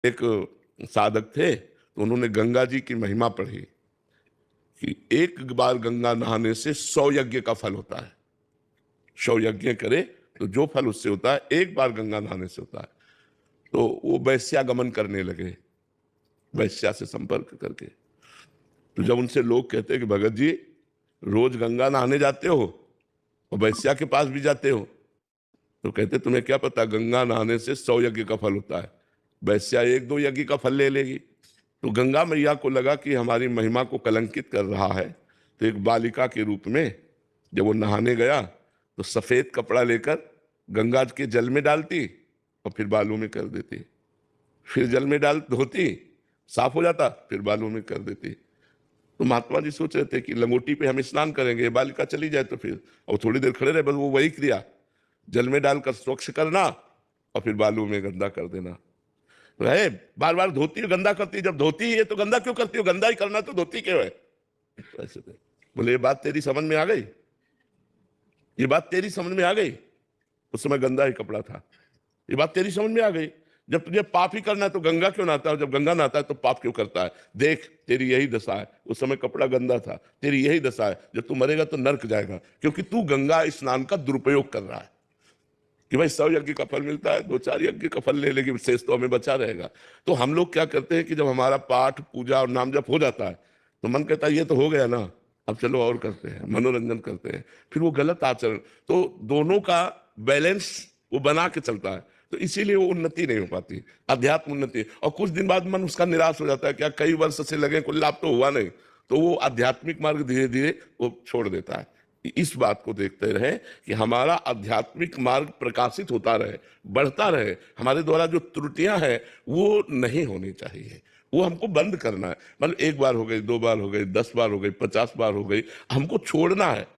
एक साधक थे तो उन्होंने गंगा जी की महिमा पढ़ी कि एक बार गंगा नहाने से 100 यज्ञ का फल होता है। 100 यज्ञ करे तो जो फल उससे होता है एक बार गंगा नहाने से होता है। तो वो वैश्यागमन करने लगे, वैश्या से संपर्क करके। तो जब उनसे लोग कहते हैं कि भगत जी रोज गंगा नहाने जाते हो और वैश्या के पास भी जाते हो, तो कहते तुम्हें क्या पता गंगा नहाने से 100 यज्ञ का फल होता है, वैश्या 1-2 यज्ञ का फल ले लेगी। तो गंगा मैया को लगा कि हमारी महिमा को कलंकित कर रहा है, तो एक बालिका के रूप में जब वो नहाने गया तो सफेद कपड़ा लेकर गंगा के जल में डालती और फिर बालू में कर देती, फिर जल में डाल धोती, साफ हो जाता, फिर बालू में कर देती। तो महात्मा जी सोच रहे थे कि लंगोटी पे हम स्नान करेंगे, बालिका चली जाए तो फिर, और थोड़ी देर खड़े रहे, बस वो वही क्रिया, जल में डालकर स्वच्छ करना और फिर बालू में गंदा कर देना। तो है बार बार धोती हो गंदा करती, जब धोती है तो गंदा क्यों करती हो, गंदा ही करना तो धोती क्यों है। तो ऐसे थे। बोले ये बात तेरी समझ में आ गई, ये बात तेरी समझ में आ गई। उस समय गंदा ही कपड़ा था, ये बात तेरी समझ में आ गई। जब तुझे पाप ही करना है तो गंगा क्यों नहाता है, जब गंगा नहाता है तो पाप क्यों करता है। देख तेरी यही दशा है, उस समय कपड़ा गंदा था, तेरी यही दशा है, जब तू मरेगा तो नर्क जाएगा, क्योंकि तू गंगा स्नान का दुरुपयोग कर रहा है कि भाई 100 यज्ञ का फल मिलता है, 2-4 यज्ञ का फल ले लेगी, शेष तो हमें बचा रहेगा। तो हम लोग क्या करते हैं कि जब हमारा पाठ पूजा और नाम जप हो जाता है तो मन कहता है ये तो हो गया ना, अब चलो और करते हैं, मनोरंजन करते हैं, फिर वो गलत आचरण। तो दोनों का बैलेंस वो बना के चलता है, तो इसीलिए वो उन्नति नहीं हो पाती, अध्यात्म उन्नति। और कुछ दिन बाद मन उसका निराश हो जाता है, क्या कई वर्ष से लगे कोई लाभ तो हुआ नहीं, तो वो आध्यात्मिक मार्ग धीरे धीरे वो छोड़ देता है। इस बात को देखते रहे कि हमारा आध्यात्मिक मार्ग प्रकाशित होता रहे, बढ़ता रहे, हमारे द्वारा जो त्रुटियां हैं वो नहीं होनी चाहिए, वो हमको बंद करना है। मतलब 1 बार हो गई, 2 बार हो गई, 10 बार हो गई, 50 बार हो गई, हमको छोड़ना है।